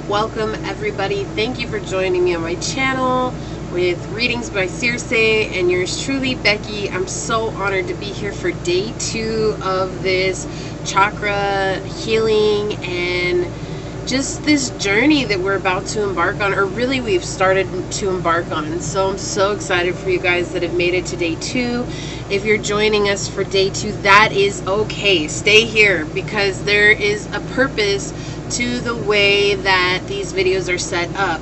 Welcome everybody. Thank you for joining me on my channel with readings by Circe and yours truly, Becky. I'm so honored to be here for day 2 of this chakra healing and just this journey that we're about to embark on, or really we've started to embark on. So I'm so excited for you guys that have made it to day 2. If you're joining us for day 2, that is okay. Stay here because there is a purpose to the way that these videos are set up.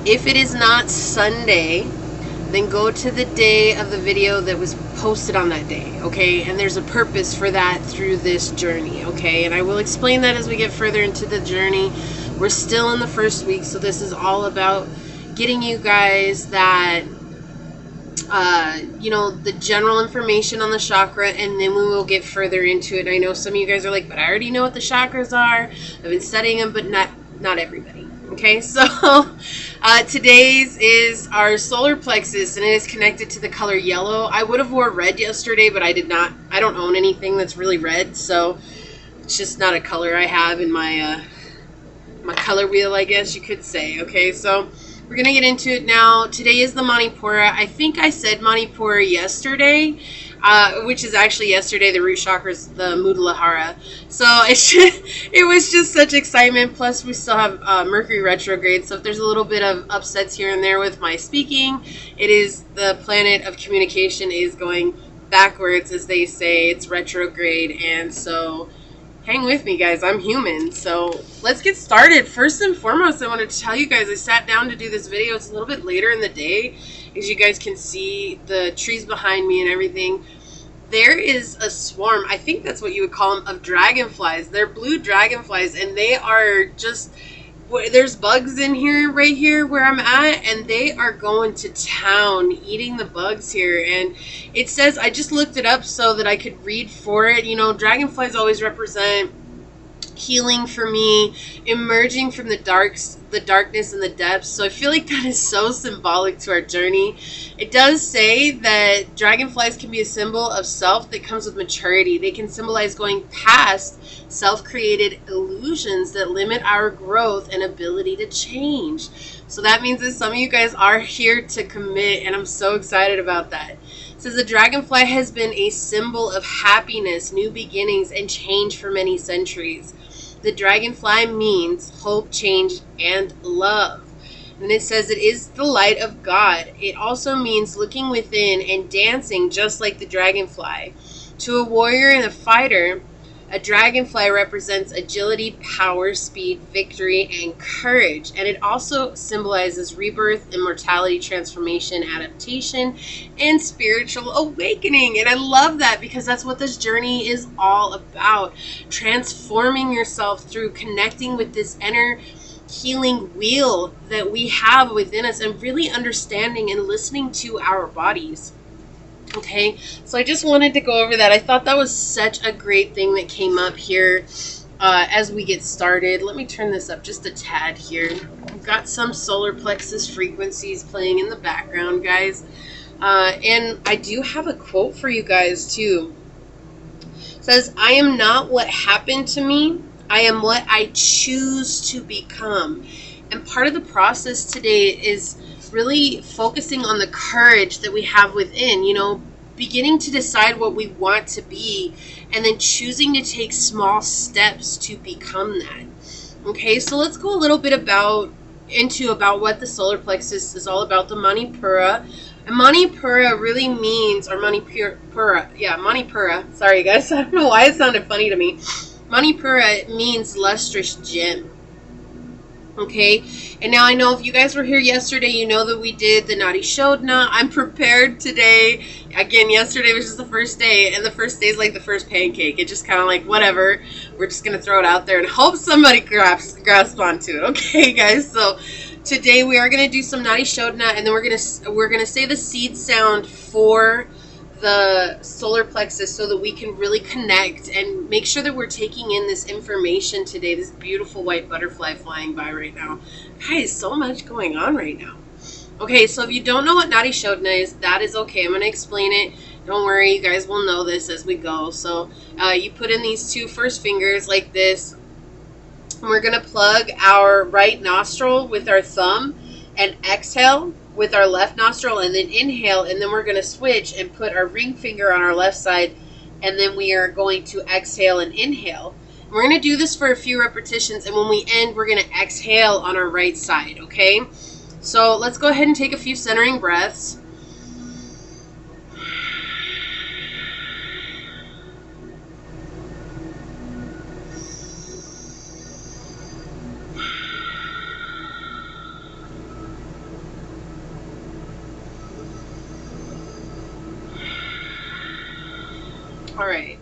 If it is not Sunday, then go to the day of the video that was posted on that day, okay? And there's a purpose for that through this journey, okay? And I will explain that as we get further into the journey. We're still in the first week, so this is all about getting you guys that the general information on the chakra, and then we will get further into it. I know some of you guys are like, but I already know what the chakras are. I've been studying them, but not everybody. Okay, so today's is our solar plexus, and it is connected to the color yellow. I would have wore red yesterday, but I did not. I don't own anything that's really red, so it's just not a color I have in my my color wheel, I guess you could say. Okay, so we're going to get into it now. Today is the Manipura. I think I said Manipura yesterday, which is actually yesterday, the root chakra is the Muladhara. So it was just such excitement. Plus, we still have Mercury retrograde. So if there's a little bit of upsets here and there with my speaking, it is the planet of communication is going backwards, as they say. It's retrograde. And so hang with me, guys. I'm human. So let's get started. First and foremost, I wanted to tell you guys I sat down to do this video. It's a little bit later in the day. As you guys can see, the trees behind me and everything. There is a swarm, I think that's what you would call them, of dragonflies. They're blue dragonflies, and they are just... There's bugs in here, right here where I'm at, and they are going to town eating the bugs here. And it says, I just looked it up so that I could read for it. You know, dragonflies always represent healing for me, emerging from the darkness and the depths. So I feel like that is so symbolic to our journey. It does say that dragonflies can be a symbol of self that comes with maturity. They can symbolize going past self-created illusions that limit our growth and ability to change. So that means that some of you guys are here to commit, and I'm so excited about that. It says the dragonfly has been a symbol of happiness, new beginnings, and change for many centuries. The dragonfly means hope, change, and love. And it says it is the light of God. It also means looking within and dancing just like the dragonfly. To a warrior and a fighter, a dragonfly represents agility, power, speed, victory, and courage. And it also symbolizes rebirth, immortality, transformation, adaptation, and spiritual awakening. And I love that because that's what this journey is all about. Transforming yourself through connecting with this inner healing wheel that we have within us and really understanding and listening to our bodies. Okay, so I just wanted to go over that. I thought that was such a great thing that came up here as we get started. Let me turn this up just a tad here. I've got some solar plexus frequencies playing in the background, guys. And I do have a quote for you guys, too. It says, I am not what happened to me. I am what I choose to become. And part of the process today is really focusing on the courage that we have within, you know, beginning to decide what we want to be and then choosing to take small steps to become that. Okay, so let's go a little bit about what the solar plexus is all about, the Manipura. And Manipura really means, or Manipura, sorry guys, I don't know why it sounded funny to me. Manipura means lustrous gem. Okay, and now I know if you guys were here yesterday, you know that we did the Nadi Shodhana. I'm prepared today. Again, yesterday was just the first day, and the first day is like the first pancake. It just kind of like, whatever. We're just going to throw it out there and hope somebody grasps onto it. Okay, guys, so today we are going to do some Nadi Shodhana, and then we're going to say the seed sound for the solar plexus so that we can really connect and make sure that we're taking in this information today. This beautiful white butterfly flying by right now. Guys, so much going on right now. Okay, so if you don't know what Nadi Shodhana is, that is okay. I'm going to explain it. Don't worry, you guys will know this as we go. So you put in these 2 first fingers like this, We're going to plug our right nostril with our thumb and exhale with our left nostril, and then inhale, and then we're going to switch and put our ring finger on our left side, and then we are going to exhale and inhale. We're going to do this for a few repetitions, and when we end, we're going to exhale on our right side, okay? So let's go ahead and take a few centering breaths. All right,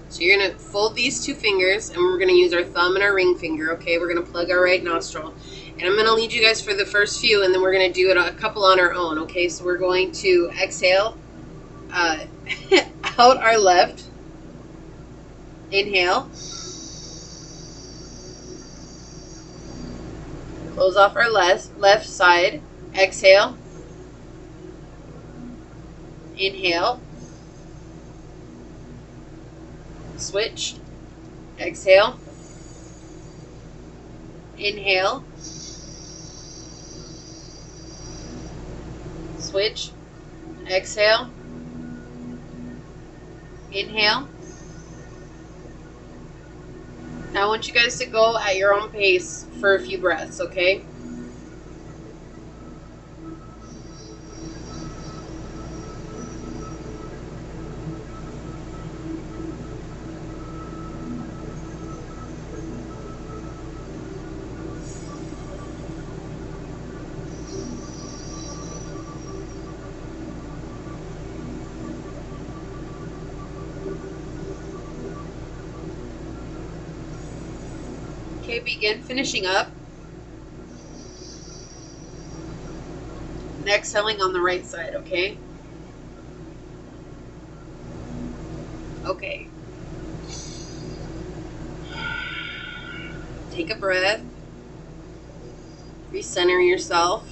so you're going to fold these two fingers, and we're going to use our thumb and our ring finger, okay? We're going to plug our right nostril. And I'm going to lead you guys for the first few, and then we're going to do it a couple on our own, okay? So we're going to exhale out our left. Inhale. Close off our left side. Exhale. Inhale. Switch. Exhale. Inhale. Switch. Exhale. Inhale. Now I want you guys to go at your own pace for a few breaths, okay? Okay, begin finishing up. And exhaling on the right side, okay? Okay. Take a breath. Recenter yourself.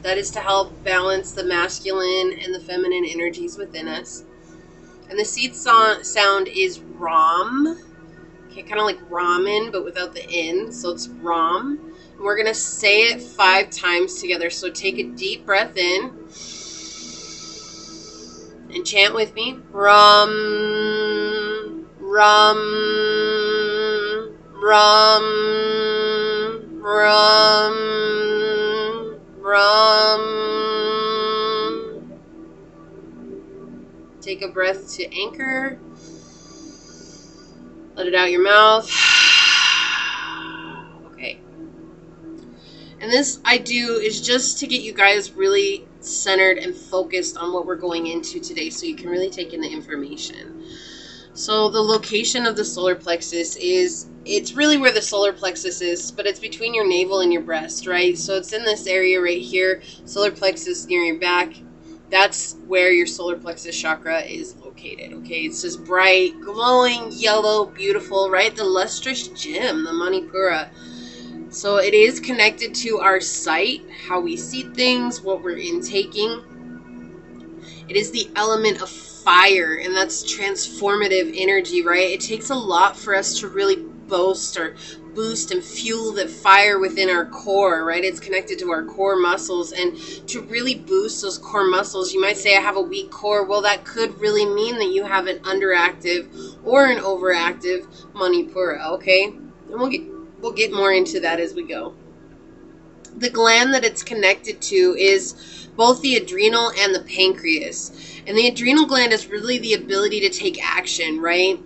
That is to help balance the masculine and the feminine energies within us. And the seed sound is Ram. Okay, kind of like ramen, but without the N. So it's Ram. And we're going to say it 5 times together. So take a deep breath in. And chant with me. Ram, Ram, Ram, Ram, Ram. Take a breath to anchor. Let it out your mouth. Okay. And this I do is just to get you guys really centered and focused on what we're going into today so you can really take in the information. So the location of the solar plexus it's really where the solar plexus is, but it's between your navel and your breast, right? So it's in this area right here, solar plexus near your back. That's where your solar plexus chakra is located, okay? It's this bright, glowing, yellow, beautiful, right? The lustrous gem, the Manipura. So it is connected to our sight, how we see things, what we're intaking. It is the element of fire, and that's transformative energy, right? It takes a lot for us to really boost and fuel the fire within our core, right? It's connected to our core muscles, and to really boost those core muscles, you might say I have a weak core. Well, that could really mean that you have an underactive or an overactive Manipura, okay? And we'll get more into that as we go. The gland that it's connected to is both the adrenal and the pancreas. And the adrenal gland is really the ability to take action, right?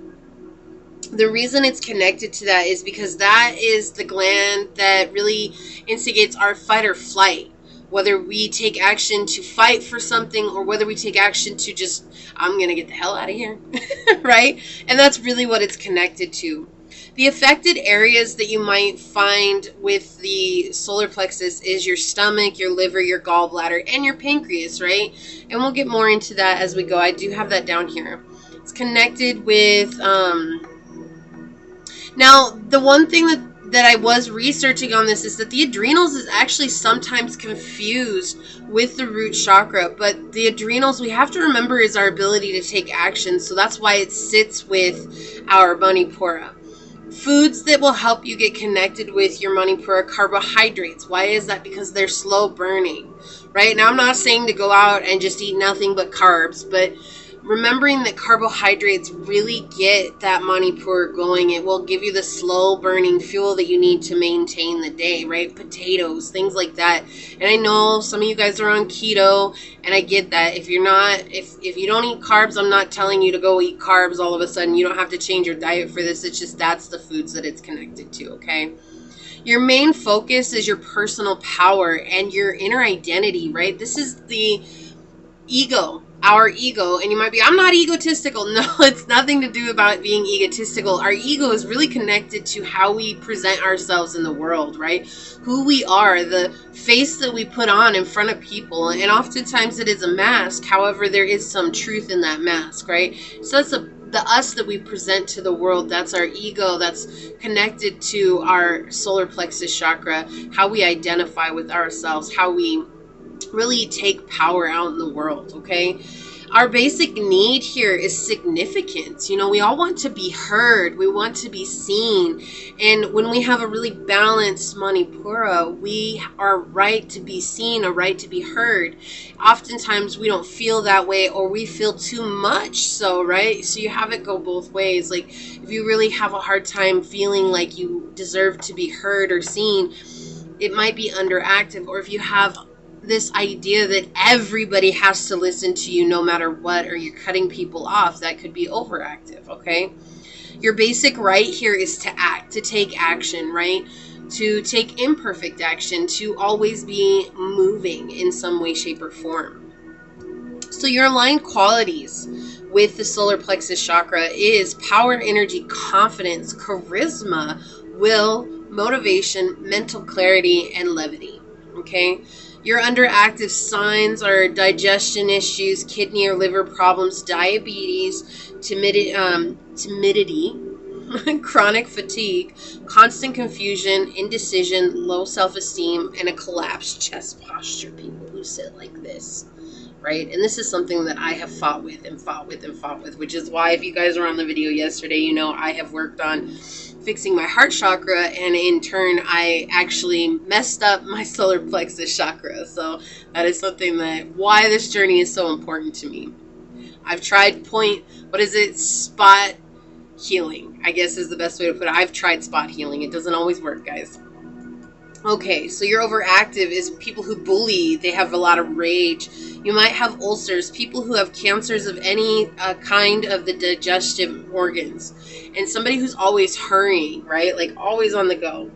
The reason it's connected to that is because that is the gland that really instigates our fight or flight. Whether we take action to fight for something or whether we take action to just, I'm going to get the hell out of here, right? And that's really what it's connected to. The affected areas that you might find with the solar plexus is your stomach, your liver, your gallbladder, and your pancreas, right? And we'll get more into that as we go. I do have that down here. It's connected with... Now, the one thing that I was researching on this is that the adrenals is actually sometimes confused with the root chakra, but the adrenals, we have to remember, is our ability to take action. So that's why it sits with our Manipura. Foods that will help you get connected with your Manipura are carbohydrates. Why is that? Because they're slow burning, right? Now, I'm not saying to go out and just eat nothing but carbs, but remembering that carbohydrates really get that Manipur going. It will give you the slow burning fuel that you need to maintain the day, right? Potatoes, things like that. And I know some of you guys are on keto, and I get that. If you're not, if you don't eat carbs, I'm not telling you to go eat carbs all of a sudden. You don't have to change your diet for this. It's just that's the foods that it's connected to, okay? Your main focus is your personal power and your inner identity, right? This is the ego, our ego. And you might be, I'm not egotistical. No, it's nothing to do about being egotistical. Our ego is really connected to how we present ourselves in the world, right? Who we are, the face that we put on in front of people. And oftentimes it is a mask. However, there is some truth in that mask, right? So that's the us that we present to the world. That's our ego. That's connected to our solar plexus chakra, how we identify with ourselves, how we really take power out in the world, okay? Our basic need here is significance. You know, we all want to be heard. We want to be seen. And when we have a really balanced Manipura, we are right to be seen, a right to be heard. Oftentimes we don't feel that way, or we feel too much so, right? So you have it go both ways. Like if you really have a hard time feeling like you deserve to be heard or seen, it might be underactive. Or if you have this idea that everybody has to listen to you no matter what, or you're cutting people off, that could be overactive, okay? Your basic right here is to act, to take action, right? To take imperfect action, to always be moving in some way, shape, or form. So your aligned qualities with the solar plexus chakra is power, energy, confidence, charisma, will, motivation, mental clarity, and levity, okay? Your underactive signs are digestion issues, kidney or liver problems, diabetes, timidity, chronic fatigue, constant confusion, indecision, low self-esteem, and a collapsed chest posture. People who sit like this, right? And this is something that I have fought with, which is why if you guys were on the video yesterday, you know I have worked on fixing my heart chakra, and in turn I actually messed up my solar plexus chakra. So that is something that why this journey is so important to me. I've tried spot healing, I guess is the best way to put it. I've tried spot healing. It doesn't always work, guys. Okay, so your overactive is people who bully. They have a lot of rage. You might have ulcers, people who have cancers of any kind of the digestive organs, and somebody who's always hurrying, right? Like always on the go.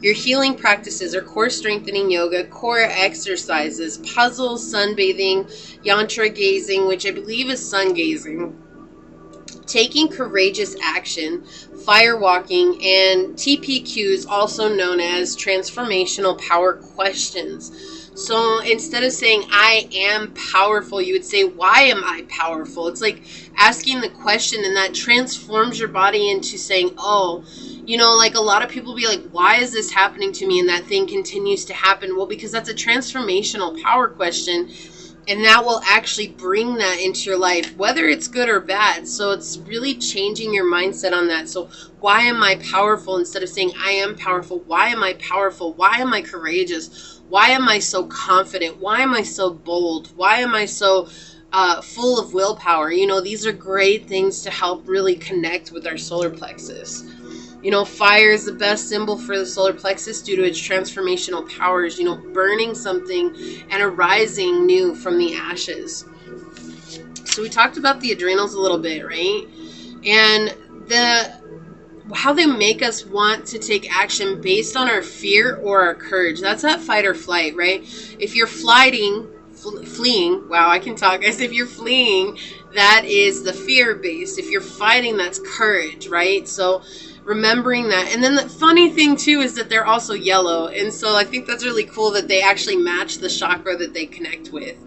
Your healing practices are core strengthening yoga, core exercises, puzzles, sunbathing, yantra gazing, which I believe is sun gazing, taking courageous action, fire walking, and TPQs, also known as transformational power questions. So instead of saying I am powerful, you would say why am I powerful? It's like asking the question, and that transforms your body into saying, oh, you know, like a lot of people be like, why is this happening to me? And that thing continues to happen. Well, because that's a transformational power question. And that will actually bring that into your life, whether it's good or bad. So it's really changing your mindset on that. So why am I powerful? Instead of saying I am powerful, why am I powerful? Why am I courageous? Why am I so confident? Why am I so bold? Why am I so full of willpower? You know, these are great things to help really connect with our solar plexus. You know, fire is the best symbol for the solar plexus due to its transformational powers, you know, burning something and arising new from the ashes. So we talked about the adrenals a little bit, right? And how they make us want to take action based on our fear or our courage. That's that fight or flight, right? If you're fleeing, wow, I can talk, guys. If you're fleeing, that is the fear base. If you're fighting, that's courage, right? So remembering that. And then the funny thing too is that they're also yellow, and so I think that's really cool that they actually match the chakra that they connect with.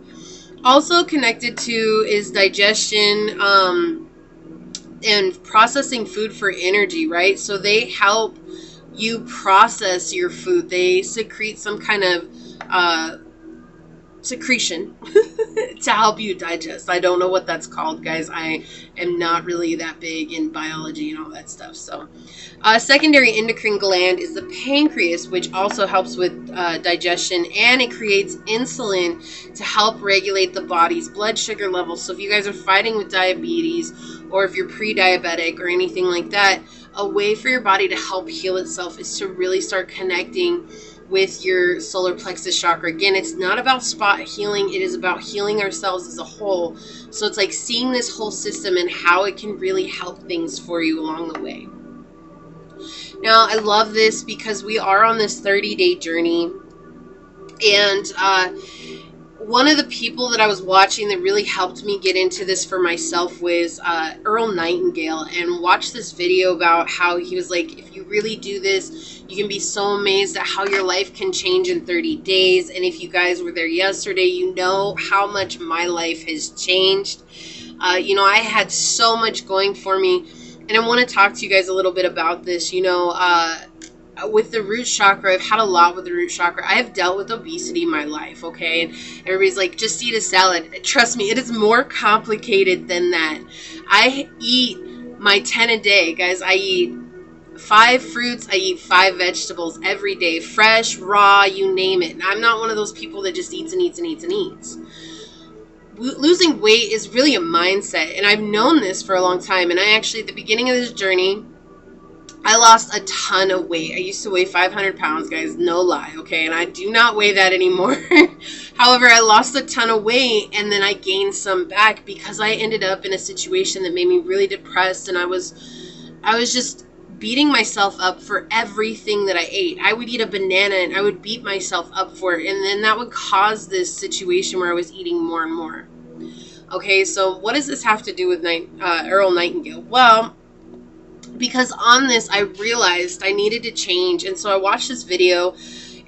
Also connected to is digestion and processing food for energy, right? So they help you process your food. They secrete some kind of secretion to help you digest. I don't know what that's called, guys. I am not really that big in biology and all that stuff. So secondary endocrine gland is the pancreas, which also helps with digestion, and it creates insulin to help regulate the body's blood sugar levels. So if you guys are fighting with diabetes, or if you're pre-diabetic or anything like that, a way for your body to help heal itself is to really start connecting with your solar plexus chakra. Again, it's not about spot healing. It is about healing ourselves as a whole. So it's like seeing this whole system and how it can really help things for you along the way. Now, I love this because we are on this 30-day journey. And one of the people that I was watching that really helped me get into this for myself was Earl Nightingale, and watched this video about how he was like, if you really do this, you can be so amazed at how your life can change in 30 days. And if you guys were there yesterday, you know how much my life has changed. You know, I had so much going for me, and I want to talk to you guys a little bit about this. You know, with the root chakra, I've had a lot with the root chakra. I have dealt with obesity in my life, okay? And everybody's like, just eat a salad. Trust me, it is more complicated than that. I eat my 10 a day, guys. I eat 5 fruits. I eat 5 vegetables every day, fresh, raw, you name it. And I'm not one of those people that just eats and eats and eats and eats. Losing weight is really a mindset, and I've known this for a long time. And I actually, at the beginning of this journey, I lost a ton of weight. I used to weigh 500 pounds, guys, no lie, okay? And I do not weigh that anymore. However, I lost a ton of weight, and then I gained some back because I ended up in a situation that made me really depressed, and I was just beating myself up for everything that I ate. I would eat a banana, and I would beat myself up for it, and then that would cause this situation where I was eating more and more. Okay, so what does this have to do with Earl Nightingale? Well, because on this, I realized I needed to change. And so I watched this video,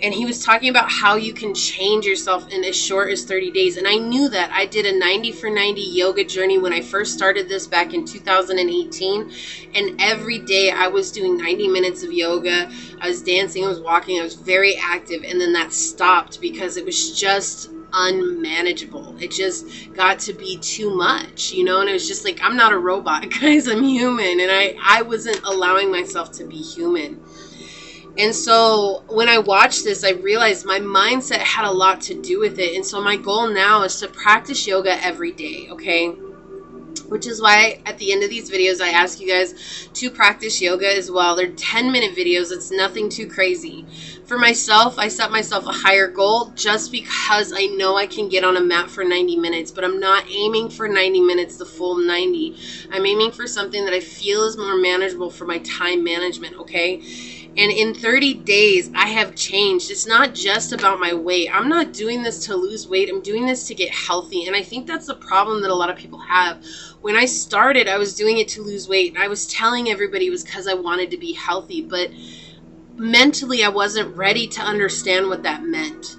and he was talking about how you can change yourself in as short as 30 days. And I knew that. I did a 90 for 90 yoga journey when I first started this back in 2018. And every day I was doing 90 minutes of yoga. I was dancing, I was walking, I was very active. And then that stopped because it was just unmanageable. It just got to be too much, you know, and it was just like, I'm not a robot, guys, I'm human, and I wasn't allowing myself to be human. And so when I watched this, I realized my mindset had a lot to do with it. And so my goal now is to practice yoga every day, okay? Which is why at the end of these videos, I ask you guys to practice yoga as well. They're 10-minute videos. It's nothing too crazy. For myself, I set myself a higher goal just because I know I can get on a mat for 90 minutes, but I'm not aiming for 90 minutes, the full 90. I'm aiming for something that I feel is more manageable for my time management, okay? And in 30 days, I have changed. It's not just about my weight. I'm not doing this to lose weight. I'm doing this to get healthy. And I think that's the problem that a lot of people have. When I started, I was doing it to lose weight. And I was telling everybody it was because I wanted to be healthy. But mentally, I wasn't ready to understand what that meant.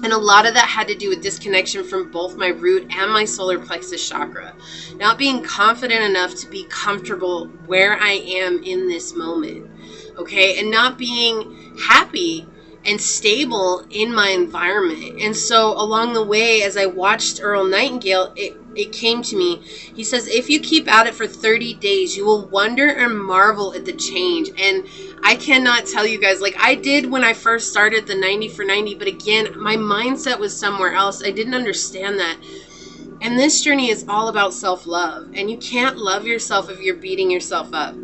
And a lot of that had to do with disconnection from both my root and my solar plexus chakra. Not being confident enough to be comfortable where I am in this moment. Okay, and not being happy and stable in my environment. And so along the way, as I watched Earl Nightingale, it came to me. He says, if you keep at it for 30 days, you will wonder and marvel at the change. And I cannot tell you guys, like I did when I first started the 90 for 90, but again, my mindset was somewhere else. I didn't understand that. And this journey is all about self-love. And you can't love yourself if you're beating yourself up,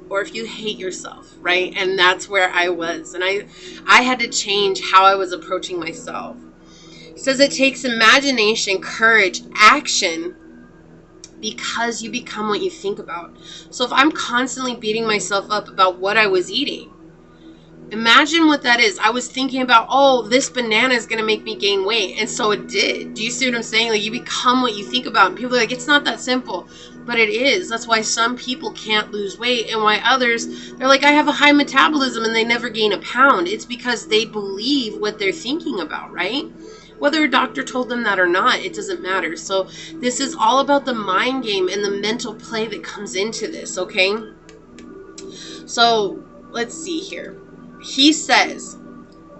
or if you hate yourself, right? And that's where I was. And I had to change how I was approaching myself. It says it takes imagination, courage, action, because you become what you think about. So if I'm constantly beating myself up about what I was eating, imagine what that is. I was thinking about, oh, this banana is going to make me gain weight. And so it did. Do you see what I'm saying? Like you become what you think about. And people are like, it's not that simple. But it is. That's why some people can't lose weight, and why others, they're like, I have a high metabolism and they never gain a pound. It's because they believe what they're thinking about, right? Whether a doctor told them that or not, it doesn't matter. So this is all about the mind game and the mental play that comes into this, okay? So let's see here. He says,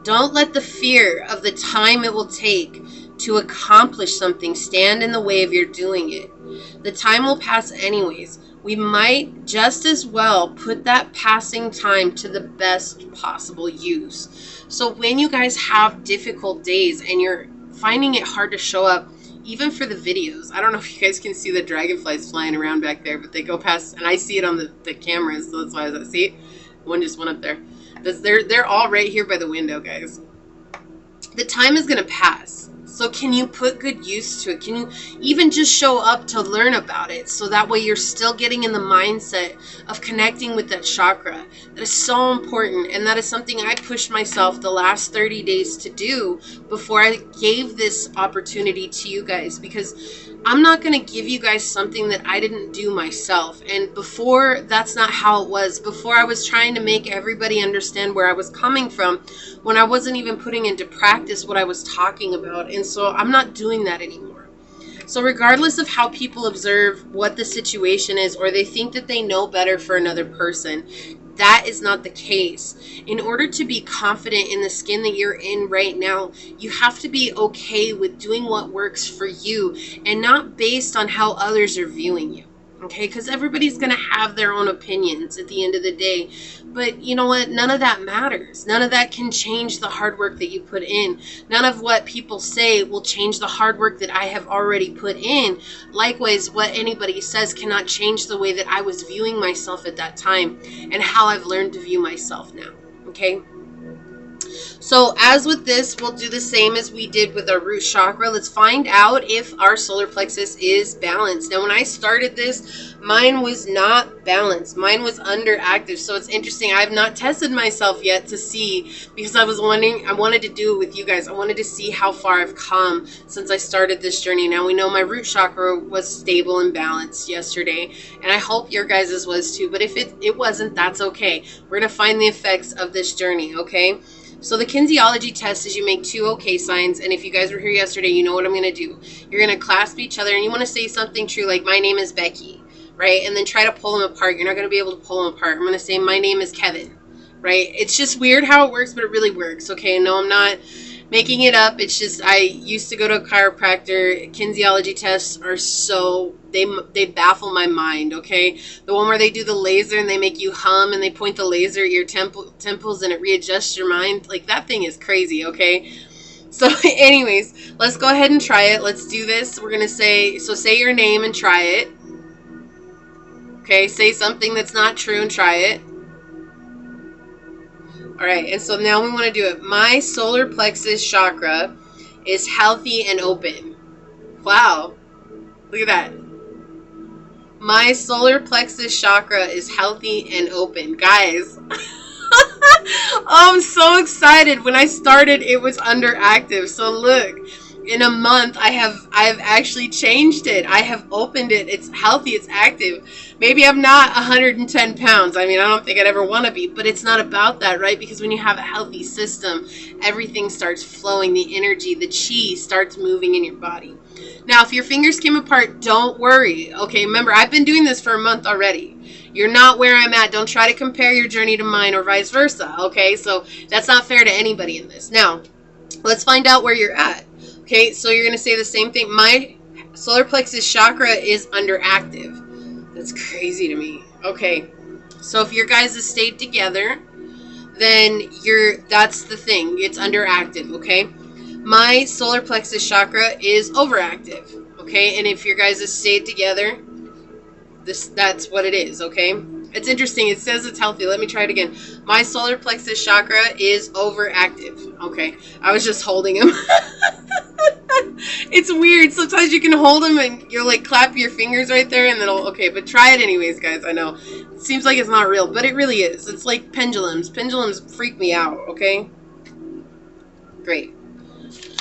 Don't let the fear of the time it will take to accomplish something stand in the way of your doing it. The time will pass anyways. We might just as well put that passing time to the best possible use. So when you guys have difficult days and you're finding it hard to show up, even for the videos, I don't know if you guys can see the dragonflies flying around back there, but they go past, and I see it on the cameras, so that's why I see it. One just went up there. They're all right here by the window, guys. The time is going to pass. So can you put good use to it? Can you even just show up to learn about it? So that way you're still getting in the mindset of connecting with that chakra. That is so important. And that is something I pushed myself the last 30 days to do before I gave this opportunity to you guys. Because I'm not going to give you guys something that I didn't do myself. And before, that's not how it was. Before, I was trying to make everybody understand where I was coming from when I wasn't even putting into practice what I was talking about. And so I'm not doing that anymore. So regardless of how people observe what the situation is, or they think that they know better for another person, that is not the case. In order to be confident in the skin that you're in right now, you have to be okay with doing what works for you and not based on how others are viewing you. Okay, because everybody's going to have their own opinions at the end of the day. But you know what? None of that matters. None of that can change the hard work that you put in. None of what people say will change the hard work that I have already put in. Likewise, what anybody says cannot change the way that I was viewing myself at that time and how I've learned to view myself now. Okay? So as with this, we'll do the same as we did with our root chakra. Let's find out if our solar plexus is balanced. Now, when I started this, mine was not balanced. Mine was underactive. So it's interesting. I have not tested myself yet to see, because I wanted to do it with you guys. I wanted to see how far I've come since I started this journey. Now, we know my root chakra was stable and balanced yesterday, and I hope your guys's was too. But if it wasn't, that's okay. We're going to find the effects of this journey, okay? So the kinesiology test is you make 2 okay signs, and if you guys were here yesterday, you know what I'm going to do. You're going to clasp each other, and you want to say something true, like, my name is Becky, right? And then try to pull them apart. You're not going to be able to pull them apart. I'm going to say, my name is Kevin, right? It's just weird how it works, but it really works, okay? No, I'm not making it up. It's just, I used to go to a chiropractor. Kinesiology tests are so, they baffle my mind, okay? The one where they do the laser and they make you hum and they point the laser at your temples and it readjusts your mind. Like, that thing is crazy, okay? So anyways, let's go ahead and try it. Let's do this. We're going to say your name and try it. Okay, say something that's not true and try it. All right, and so now we want to do it. My solar plexus chakra is healthy and open. Wow. Look at that. My solar plexus chakra is healthy and open. Guys, oh, I'm so excited. When I started, it was underactive. So look, in a month, I have actually changed it. I have opened it. It's healthy. It's active. Maybe I'm not 110 pounds. I mean, I don't think I'd ever want to be, but it's not about that, right? Because when you have a healthy system, everything starts flowing. The energy, the chi starts moving in your body. Now, if your fingers came apart, don't worry. Okay, remember, I've been doing this for a month already. You're not where I'm at. Don't try to compare your journey to mine or vice versa, okay? So that's not fair to anybody in this. Now, let's find out where you're at. Okay, so you're going to say the same thing. My solar plexus chakra is underactive. That's crazy to me. Okay, so if your guys have stayed together, then that's the thing. It's underactive, okay? My solar plexus chakra is overactive, okay? And if your guys have stayed together, that's what it is, okay? It's interesting. It says it's healthy. Let me try it again. My solar plexus chakra is overactive. Okay. I was just holding him. It's weird. Sometimes you can hold them and you're like clap your fingers right there and it'll, okay, but try it anyways, guys. I know. It seems like it's not real, but it really is. It's like pendulums. Pendulums freak me out, okay? Great.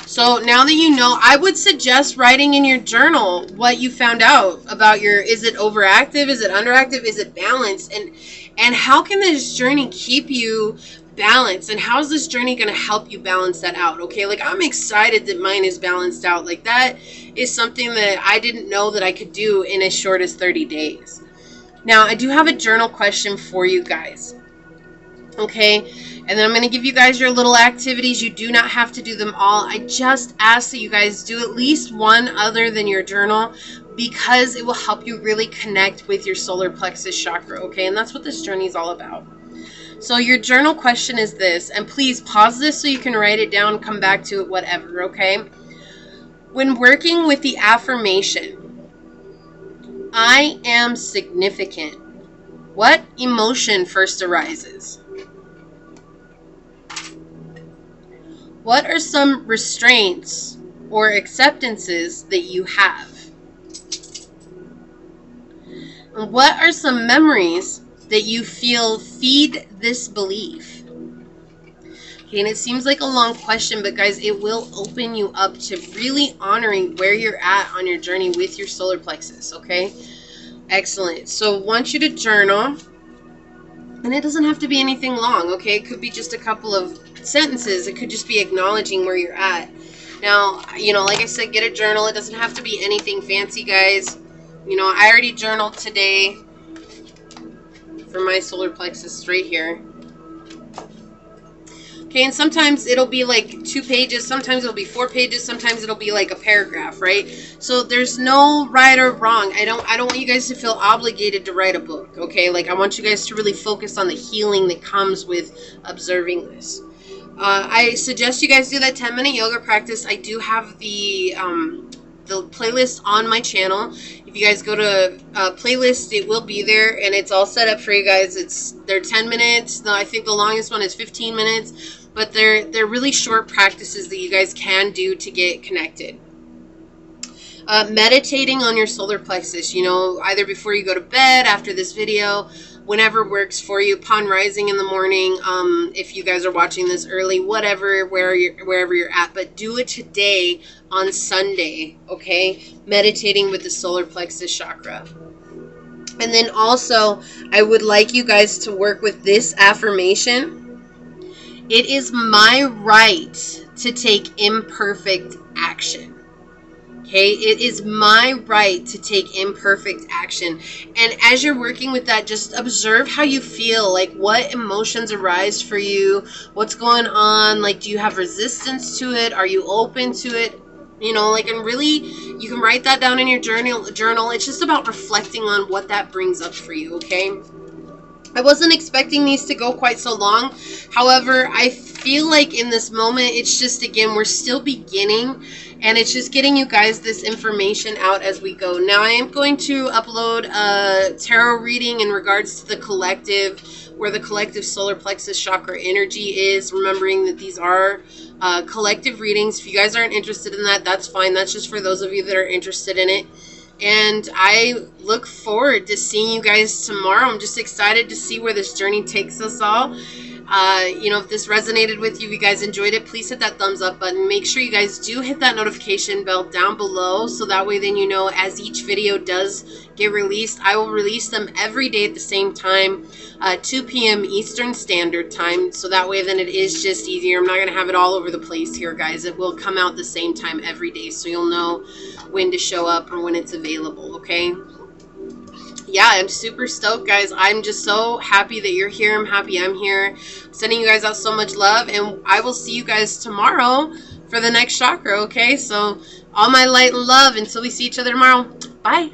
So now that you know, I would suggest writing in your journal what you found out about is it overactive? Is it underactive? Is it balanced? And how can this journey keep you balanced? And how is this journey going to help you balance that out? Okay, like I'm excited that mine is balanced out. Like that is something that I didn't know that I could do in as short as 30 days. Now, I do have a journal question for you guys. Okay, And then I'm going to give you guys your little activities. You do not have to do them all. I just ask that you guys do at least one other than your journal, because it will help you really connect with your solar plexus chakra, okay? And that's what this journey is all about. So your journal question is this, and please pause this so you can write it down, come back to it, whatever, okay? When working with the affirmation, I am significant, what emotion first arises? What are some restraints or acceptances that you have? And what are some memories that you feel feed this belief? Okay, and it seems like a long question, but guys, it will open you up to really honoring where you're at on your journey with your solar plexus, okay? Excellent. So I want you to journal, and it doesn't have to be anything long, okay? It could be just a couple of sentences. It could just be acknowledging where you're at. Now, you know, like I said, get a journal. It doesn't have to be anything fancy, guys. You know, I already journaled today for my solar plexus right here. Okay, and sometimes it'll be like 2 pages, sometimes it'll be 4 pages, sometimes it'll be like a paragraph, right? So there's no right or wrong. I don't want you guys to feel obligated to write a book, okay? Like, I want you guys to really focus on the healing that comes with observing this. I suggest you guys do that 10-minute yoga practice. I do have the playlist on my channel. If you guys go to playlist, it will be there, and it's all set up for you guys. They're 10 minutes. I think the longest one is 15 minutes. But they're really short practices that you guys can do to get connected. Meditating on your solar plexus, you know, either before you go to bed, after this video, whenever works for you, upon rising in the morning, if you guys are watching this early, whatever, wherever you're at, but do it today on Sunday, okay? Meditating with the solar plexus chakra. And then also, I would like you guys to work with this affirmation. It is my right to take imperfect action. Okay, it is my right to take imperfect action. And as you're working with that, just observe how you feel. Like, what emotions arise for you? What's going on? Like, do you have resistance to it? Are you open to it? You know, like, and really, you can write that down in your journal. It's just about reflecting on what that brings up for you, okay? I wasn't expecting these to go quite so long. However, I feel like in this moment, it's just, again, we're still beginning, and it's just getting you guys this information out as we go. Now, I am going to upload a tarot reading in regards to the collective, where the collective solar plexus chakra energy is, remembering that these are collective readings. If you guys aren't interested in that, that's fine. That's just for those of you that are interested in it. And I look forward to seeing you guys tomorrow. I'm just excited to see where this journey takes us all. You know, if this resonated with you, if you guys enjoyed it, please hit that thumbs up button. Make sure you guys do hit that notification bell down below, so that way then you know as each video does get released. I will release them every day at the same time, 2 p.m. Eastern Standard Time, so that way then it is just easier. I'm not going to have it all over the place here, guys. It will come out the same time every day, so you'll know when to show up or when it's available, okay? Yeah, I'm super stoked, guys. I'm just so happy that you're here. I'm happy I'm here. Sending you guys out so much love, and I will see you guys tomorrow for the next chakra, okay? So all my light and love until we see each other tomorrow. Bye.